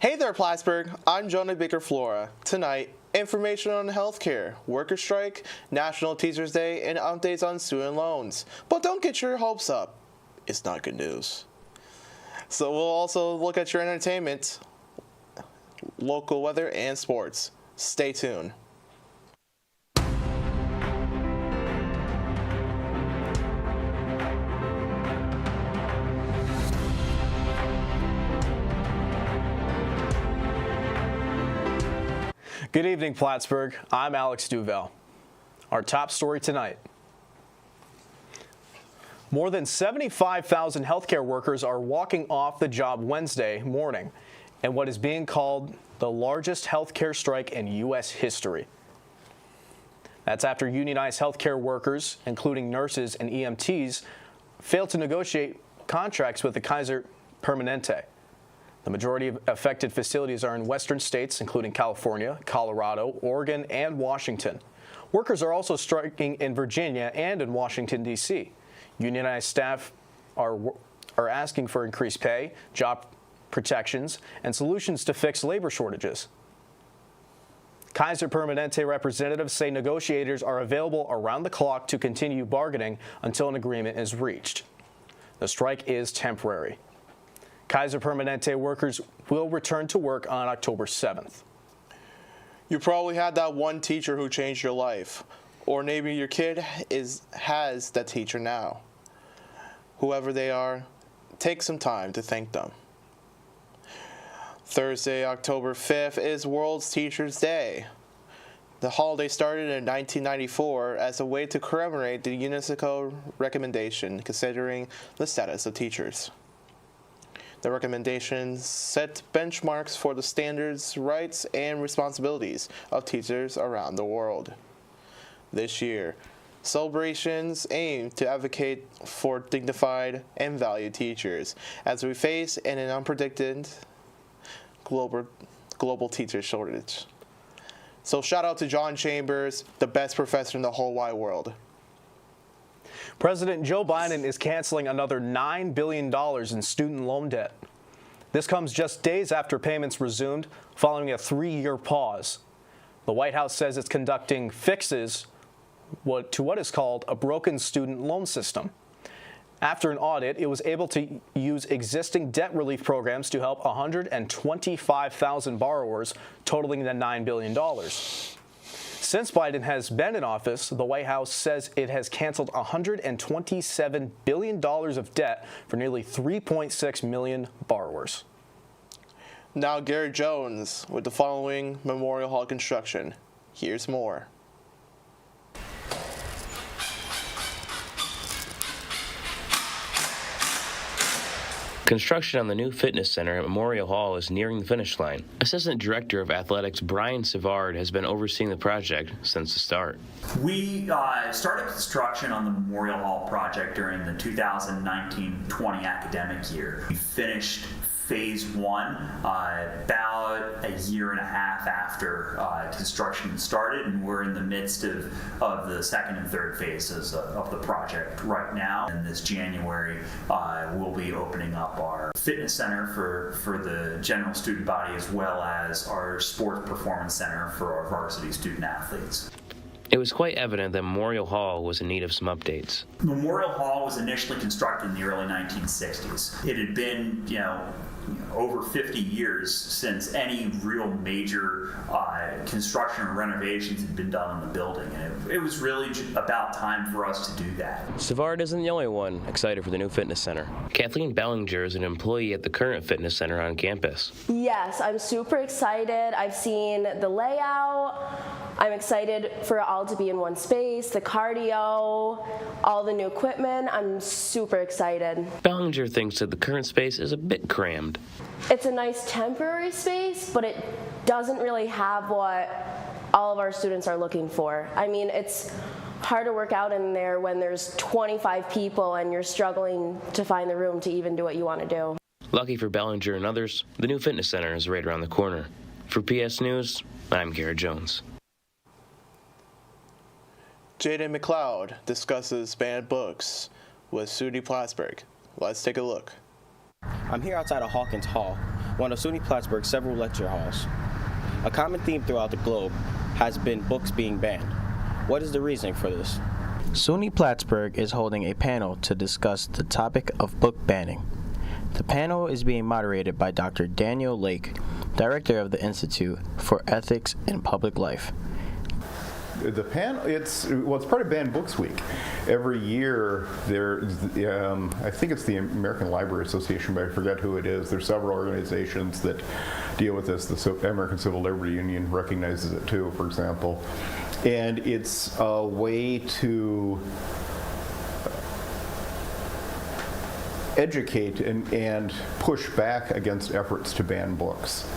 Hey there, Plattsburgh. I'm Jonah Baker-Flora. Tonight, information on healthcare, worker strike, National Teachers Day, and updates on student loans. But don't get your hopes up. It's not good news. So we'll also look at your entertainment, local weather, and sports. Stay tuned. Good evening, Plattsburgh. I'm Alex Duval. Our top story tonight. More than 75,000 healthcare workers are walking off the job Wednesday morning in what is being called the largest healthcare strike in U.S. history. That's after unionized healthcare workers, including nurses and EMTs, failed to negotiate contracts with the Kaiser Permanente. The majority of affected facilities are in western states, including California, Colorado, Oregon, and Washington. Workers are also striking in Virginia and in Washington, D.C. Unionized staff are asking for increased pay, job protections, and solutions to fix labor shortages. Kaiser Permanente representatives say negotiators are available around the clock to continue bargaining until an agreement is reached. The strike is temporary. Kaiser Permanente workers will return to work on October 7th. You probably had that one teacher who changed your life, or maybe your kid has that teacher now. Whoever they are, take some time to thank them. Thursday, October 5th is World Teachers' Day. The holiday started in 1994 as a way to commemorate the UNESCO recommendation considering the status of teachers. The recommendations set benchmarks for the standards, rights, and responsibilities of teachers around the world. This year, celebrations aim to advocate for dignified and valued teachers as we face an unpredicted global teacher shortage. So shout out to John Chambers, the best professor in the whole wide world. President Joe Biden is canceling another $9 billion in student loan debt. This comes just days after payments resumed following a 3-year pause. The White House says it's conducting fixes to what is called a broken student loan system. After an audit, it was able to use existing debt relief programs to help 125,000 borrowers, totaling the $9 billion. Since Biden has been in office, the White House says it has canceled $127 billion of debt for nearly 3.6 million borrowers. Now Garrett Jones with the following Memorial Hall construction. Here's more. Construction on the new fitness center at Memorial Hall is nearing the finish line. Assistant Director of Athletics Brian Savard has been overseeing the project since the start. We started construction on the Memorial Hall project during the 2019-20 academic year. We finished Phase 1 about a year and a half after construction started, and we're in the midst of the second and third phases of the project right now. And this January, we'll be opening up our fitness center for the general student body, as well as our sports performance center for our varsity student athletes. It was quite evident that Memorial Hall was in need of some updates. Memorial Hall was initially constructed in the early 1960s. It had been, over 50 years since any real major construction or renovations had been done on the building. And it was really about time for us to do that. Savard isn't the only one excited for the new fitness center. Kathleen Bellinger is an employee at the current fitness center on campus. Yes, I'm super excited. I've seen the layout. I'm excited for it all to be in one space, the cardio, all the new equipment. I'm super excited. Bellinger thinks that the current space is a bit crammed. It's a nice temporary space, but it doesn't really have what all of our students are looking for. I mean, it's hard to work out in there when there's 25 people and you're struggling to find the room to even do what you want to do. Lucky for Bellinger and others, the new fitness center is right around the corner. For PS News, I'm Garrett Jones. Jaden McLeod discusses banned books with SUNY Plattsburgh. Let's take a look. I'm here outside of Hawkins Hall, one of SUNY Plattsburgh's several lecture halls. A common theme throughout the globe has been books being banned. What is the reasoning for this? SUNY Plattsburgh is holding a panel to discuss the topic of book banning. The panel is being moderated by Dr. Daniel Lake, Director of the Institute for Ethics in Public Life. The panel, it's part of Banned Books Week. Every year, I think it's the American Library Association, but I forget who it is. There's several organizations that deal with this. The American Civil Liberty Union recognizes it too, for example. And it's a way to educate and push back against efforts to ban books.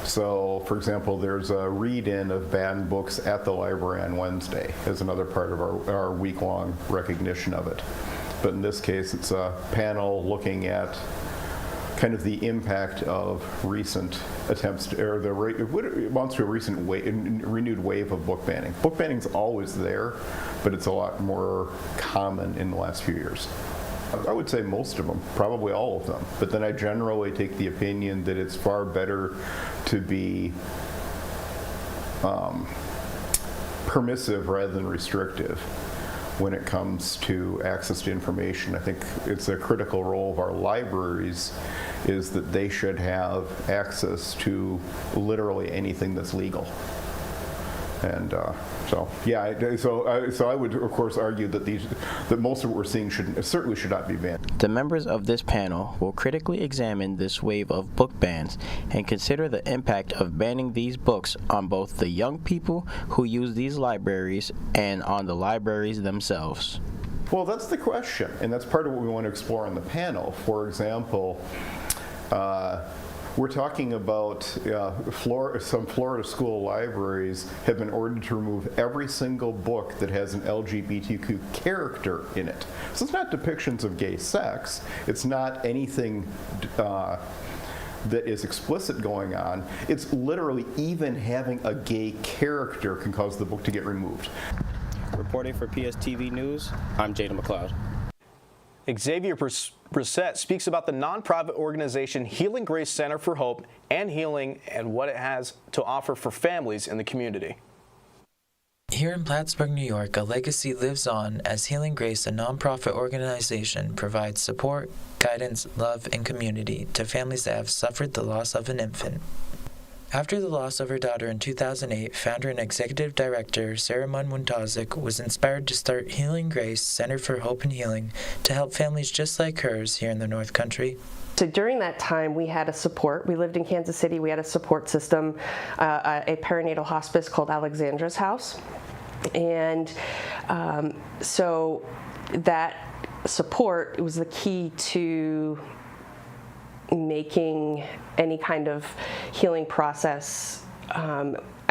So, for example, there's a read-in of banned books at the library on Wednesday as another part of our week-long recognition of it. But in this case, it's a panel looking at kind of the impact of recent attempts, what amounts to a recent renewed wave of book banning. Book banning's always there, but it's a lot more common in the last few years. I would say most of them, probably all of them. But then I generally take the opinion that it's far better to be permissive rather than restrictive when it comes to access to information. I think it's a critical role of our libraries is that they should have access to literally anything that's legal. And so I would, of course, argue that most of what we're seeing certainly should not be banned. The members of this panel will critically examine this wave of book bans and consider the impact of banning these books on both the young people who use these libraries and on the libraries themselves. Well, that's the question, and that's part of what we want to explore on the panel. For example, we're talking about some Florida school libraries have been ordered to remove every single book that has an LGBTQ character in it. So it's not depictions of gay sex. It's not anything that is explicit going on. It's literally even having a gay character can cause the book to get removed. Reporting for PSTV News, I'm Jada McLeod. Xavier Brissett speaks about the nonprofit organization Healing Grace Center for Hope and Healing and what it has to offer for families in the community. Here in Plattsburgh, New York, a legacy lives on as Healing Grace, a nonprofit organization, provides support, guidance, love, and community to families that have suffered the loss of an infant. After the loss of her daughter in 2008, founder and executive director Sarah Muntazik was inspired to start Healing Grace Center for Hope and Healing to help families just like hers here in the North Country. So during that time, we had a support. We lived in Kansas City. We had a support system, a perinatal hospice called Alexandra's House. And so that support was the key to making any kind of healing process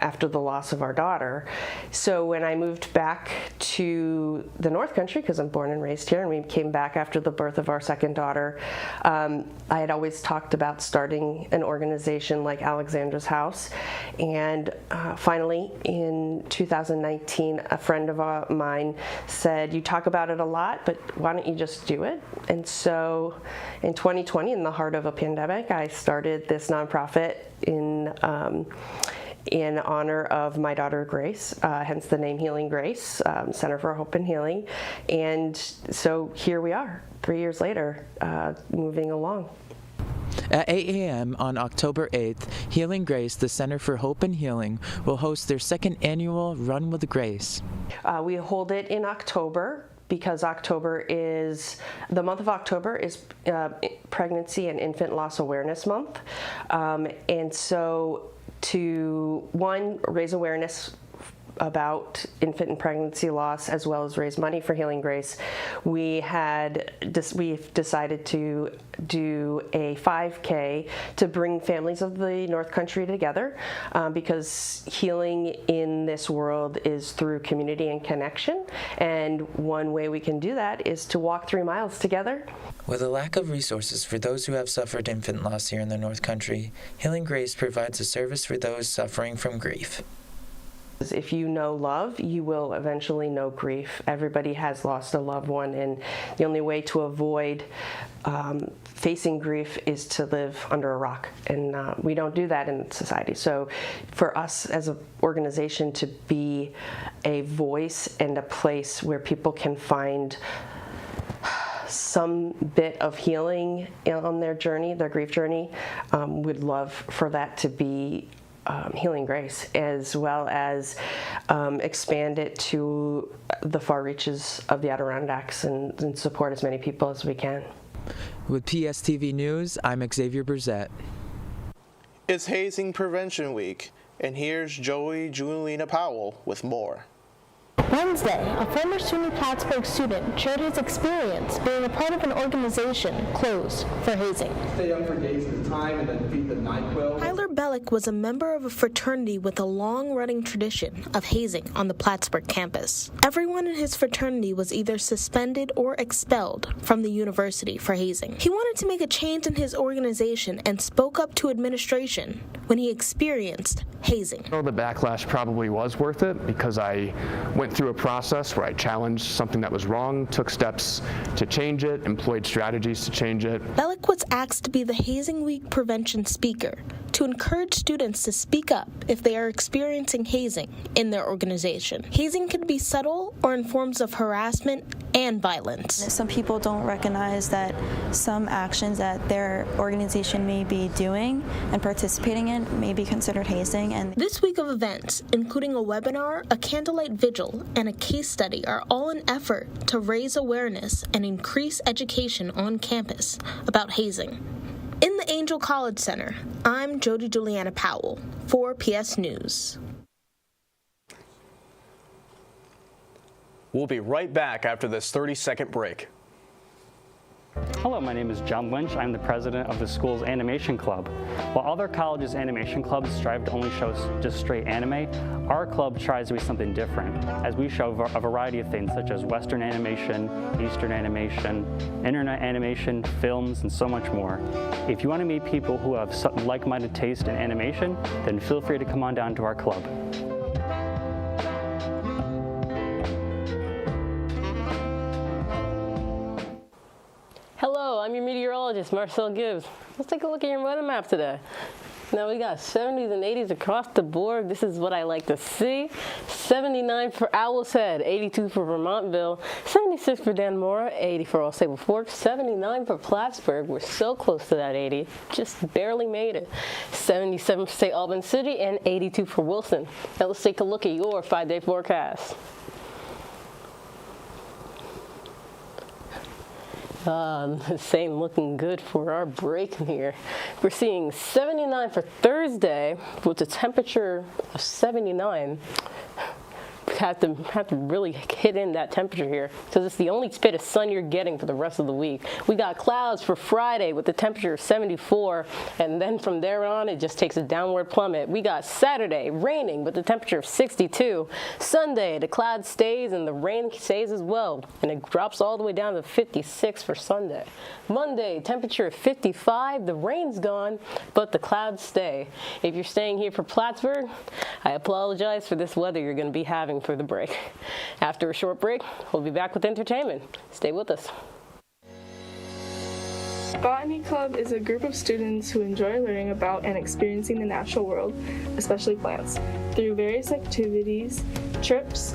after the loss of our daughter. So when I moved back to the North Country, because I'm born and raised here, and we came back after the birth of our second daughter, I had always talked about starting an organization like Alexandra's House. And finally, in 2019, a friend of mine said, "You talk about it a lot, but why don't you just do it?" And so in 2020, in the heart of a pandemic, I started this nonprofit in honor of my daughter Grace, hence the name Healing Grace, Center for Hope and Healing. And so here we are, 3 years later, moving along. At 8 a.m. on October 8th, Healing Grace, the Center for Hope and Healing, will host their second annual Run with Grace. We hold it in October because the month of October is Pregnancy and Infant Loss Awareness Month. And so to, one, raise awareness about infant and pregnancy loss, as well as raise money for Healing Grace, we've decided to do a 5K to bring families of the North Country together, because healing in this world is through community and connection, and one way we can do that is to walk 3 miles together. With a lack of resources for those who have suffered infant loss here in the North Country, Healing Grace provides a service for those suffering from grief. If you know love, you will eventually know grief. Everybody has lost a loved one, and the only way to avoid facing grief is to live under a rock, and we don't do that in society. So for us as an organization to be a voice and a place where people can find some bit of healing on their journey, their grief journey, would love for that to be Healing Grace, as well as expand it to the far reaches of the Adirondacks and support as many people as we can. With PSTV News, I'm Xavier Brzett. It's Hazing Prevention Week, and here's Joey Julina Powell with more. Wednesday, a former SUNY Plattsburgh student shared his experience being a part of an organization closed for hazing. Stay up for days at a time and then feed the NyQuil. Tyler Bellick was a member of a fraternity with a long-running tradition of hazing on the Plattsburgh campus. Everyone in his fraternity was either suspended or expelled from the university for hazing. He wanted to make a change in his organization and spoke up to administration when he experienced hazing. The backlash probably was worth it because I went through a process where I challenged something that was wrong, took steps to change it, employed strategies to change it. Bellick was asked to be the Hazing Week prevention speaker to encourage students to speak up if they are experiencing hazing in their organization. Hazing can be subtle or in forms of harassment and violence. Some people don't recognize that some actions that their organization may be doing and participating in may be considered hazing. And this week of events, including a webinar, a candlelight vigil, and a case study, are all an effort to raise awareness and increase education on campus about hazing. In the Angel College Center, I'm Jody Juliana Powell for PS News. We'll be right back after this 30-second break. Hello, my name is John Lynch. I'm the president of the school's animation club. While other colleges' animation clubs strive to only show just straight anime, our club tries to be something different, as we show a variety of things such as Western animation, Eastern animation, internet animation, films, and so much more. If you want to meet people who have like-minded taste in animation, then feel free to come on down to our club. Hello, I'm your meteorologist, Marcel Gibbs. Let's take a look at your weather map today. Now we got 70s and 80s across the board. This is what I like to see. 79 for Owl's Head, 82 for Vermontville, 76 for Danmora, 80 for All Sable Fork, 79 for Plattsburgh. We're so close to that 80, just barely made it. 77 for St. Albans City, and 82 for Wilson. Now let's take a look at your 5-day forecast. Same looking good for our break here. We're seeing 79 for Thursday with a temperature of 79. Have to really hit in that temperature here because it's the only bit of sun you're getting for the rest of the week. We got clouds for Friday with the temperature of 74, and then from there on it just takes a downward plummet. We got Saturday raining with the temperature of 62. Sunday the cloud stays and the rain stays as well, and it drops all the way down to 56 for Sunday. Monday temperature of 55. The rain's gone, but the clouds stay. If you're staying here for Plattsburgh, I apologize for this weather you're going to be having for the break. After a short break, we'll be back with entertainment. Stay with us. Botany Club is a group of students who enjoy learning about and experiencing the natural world, especially plants, through various activities, trips,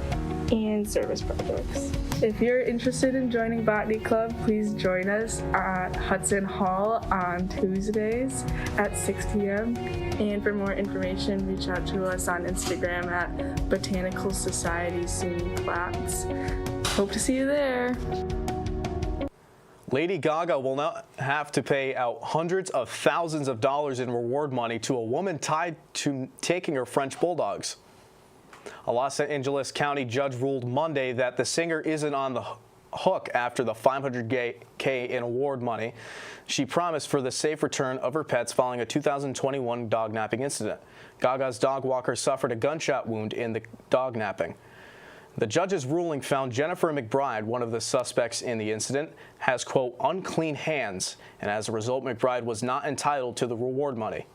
and service projects. If you're interested in joining Botany Club, please join us at Hudson Hall on Tuesdays at 6 p.m. And for more information, reach out to us on Instagram at Botanical Society SUNY Platts. Hope to see you there. Lady Gaga will now have to pay out hundreds of thousands of dollars in reward money to a woman tied to taking her French bulldogs. A Los Angeles County judge ruled Monday that the singer isn't on the hook after the $500K in award money she promised for the safe return of her pets following a 2021 dog napping incident. Gaga's dog walker suffered a gunshot wound in the dog napping. The judge's ruling found Jennifer McBride, one of the suspects in the incident, has, quote, unclean hands, and as a result, McBride was not entitled to the reward money.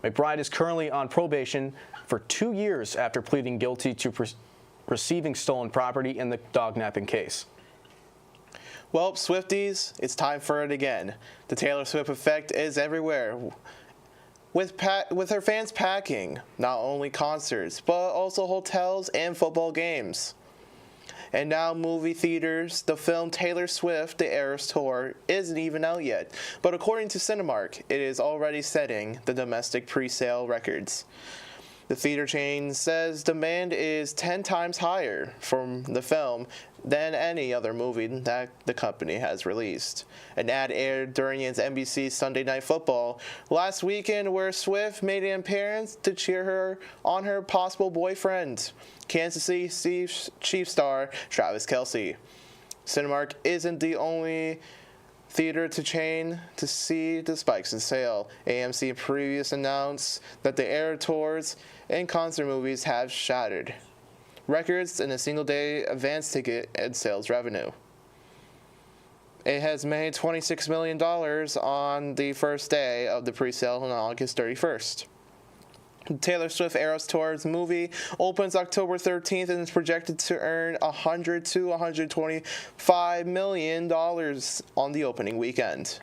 McBride is currently on probation for 2 years after pleading guilty to receiving stolen property in the dognapping case. Well, Swifties, it's time for it again. The Taylor Swift effect is everywhere. With her fans packing not only concerts, but also hotels and football games. And now movie theaters, the film Taylor Swift, The Eras Tour isn't even out yet. But according to Cinemark, it is already setting the domestic pre-sale records. The theater chain says demand is 10 times higher from the film than any other movie that the company has released. An ad aired during its NBC Sunday Night Football last weekend where Swift made an appearance to cheer her on her possible boyfriend, Kansas City Chiefs star Travis Kelce. Cinemark isn't the only theater chain to see the spikes in sale. AMC previously announced that the Eras tours and concert movies have shattered records in a single-day advance ticket and sales revenue. It has made $26 million on the first day of the pre-sale on August 31st. Taylor Swift Eras Tour's movie opens October 13th and is projected to earn $100 to $125 million on the opening weekend.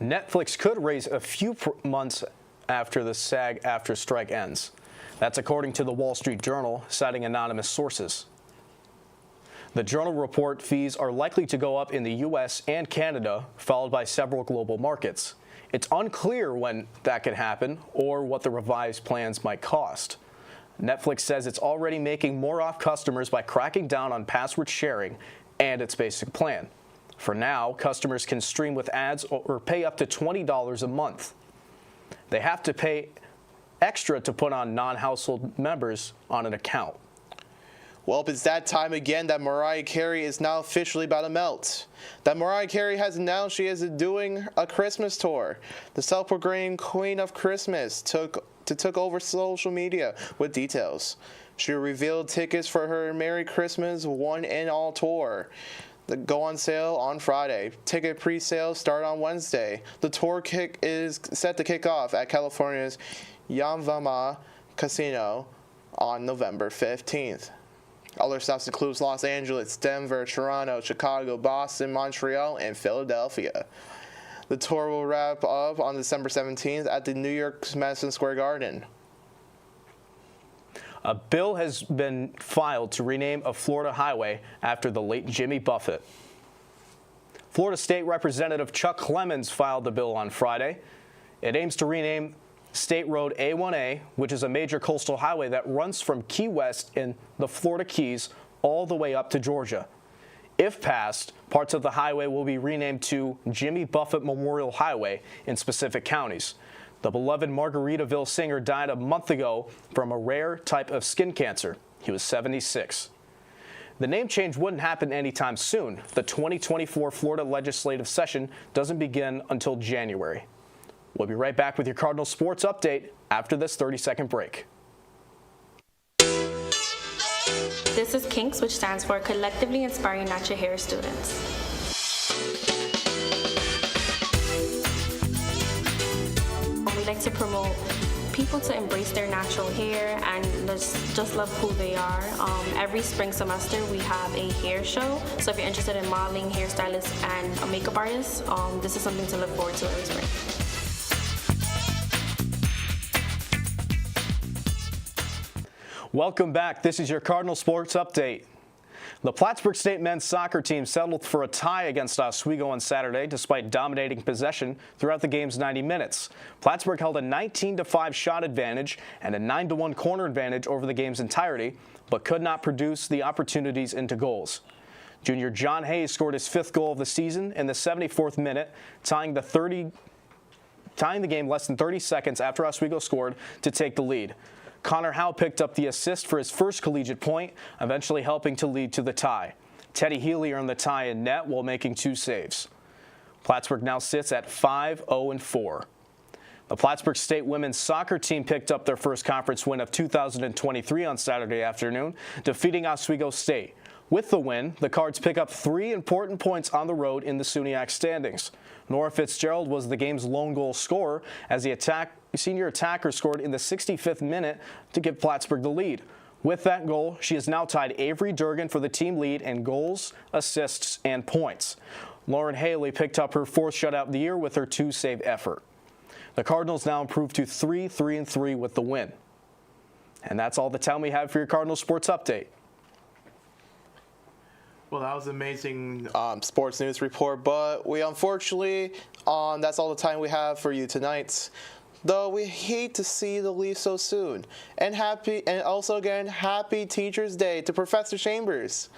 Netflix could raise a few months after the SAG-AFTRA strike ends. That's according to the Wall Street Journal, citing anonymous sources. The Journal report fees are likely to go up in the U.S. and Canada, followed by several global markets. It's unclear when that could happen or what the revised plans might cost. Netflix says it's already making more off customers by cracking down on password sharing and its basic plan. For now, customers can stream with ads or pay up to $20 a month. They have to pay extra to put on non-household members on an account. Well, it's that time again that Mariah Carey is now officially about to melt. That Mariah Carey has announced she is doing a Christmas tour. The self-proclaimed Queen of Christmas took over social media with details. She revealed tickets for her Merry Christmas One and All tour. They go on sale on Friday. Ticket pre-sales start on Wednesday. The tour is set to kick off at California's Yamvama Casino on November 15th. Other stops include Los Angeles, Denver, Toronto, Chicago, Boston, Montreal, and Philadelphia. The tour will wrap up on December 17th at the New York's Madison Square Garden. A bill has been filed to rename a Florida highway after the late Jimmy Buffett. Florida State Representative Chuck Clemens filed the bill on Friday. It aims to rename State Road A1A, which is a major coastal highway that runs from Key West in the Florida Keys all the way up to Georgia. If passed, parts of the highway will be renamed to Jimmy Buffett Memorial Highway in specific counties. The beloved Margaritaville singer died a month ago from a rare type of skin cancer. He was 76. The name change wouldn't happen anytime soon. The 2024 Florida legislative session doesn't begin until January. We'll be right back with your Cardinal Sports Update after this 30-second break. This is KINKS, which stands for Collectively Inspiring Natural Hair Students. We like to promote people to embrace their natural hair and just love who they are. Every spring semester we have a hair show, so if you're interested in modeling, hairstylist, and a makeup artist, this is something to look forward to every spring. Welcome back. This is your Cardinal Sports Update. The Plattsburgh State men's soccer team settled for a tie against Oswego on Saturday despite dominating possession throughout the game's 90 minutes. Plattsburgh held a 19-5 shot advantage and a 9-1 corner advantage over the game's entirety, but could not produce the opportunities into goals. Junior John Hayes scored his 5th goal of the season in the 74th minute, tying the game less than 30 seconds after Oswego scored to take the lead. Connor Howe picked up the assist for his first collegiate point, eventually helping to lead to the tie. Teddy Healy earned the tie in net while making 2 saves. Plattsburgh now sits at 5-0-4. The Plattsburgh State women's soccer team picked up their first conference win of 2023 on Saturday afternoon, defeating Oswego State With the win, the Cards pick up 3 important points on the road in the SUNYAC standings. Nora Fitzgerald was the game's lone goal scorer as the senior attacker scored in the 65th minute to give Plattsburgh the lead. With that goal, she has now tied Avery Durgan for the team lead in goals, assists, and points. Lauren Haley picked up her 4th shutout of the year with her 2-save effort. The Cardinals now improved to 3-3-3 with the win. And that's all the time we have for your Cardinals Sports Update. Well, that was an amazing sports news report, but we unfortunately, that's all the time we have for you tonight. Though we hate to see the leave so soon. And also again, happy Teachers Day to Professor Chambers.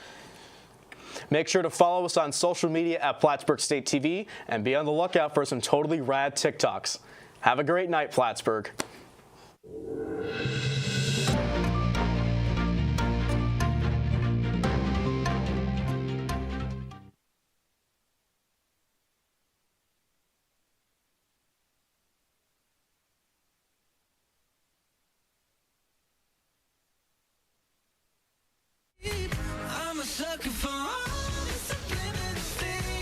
Make sure to follow us on social media at Plattsburgh State TV and be on the lookout for some totally rad TikToks. Have a great night, Plattsburgh.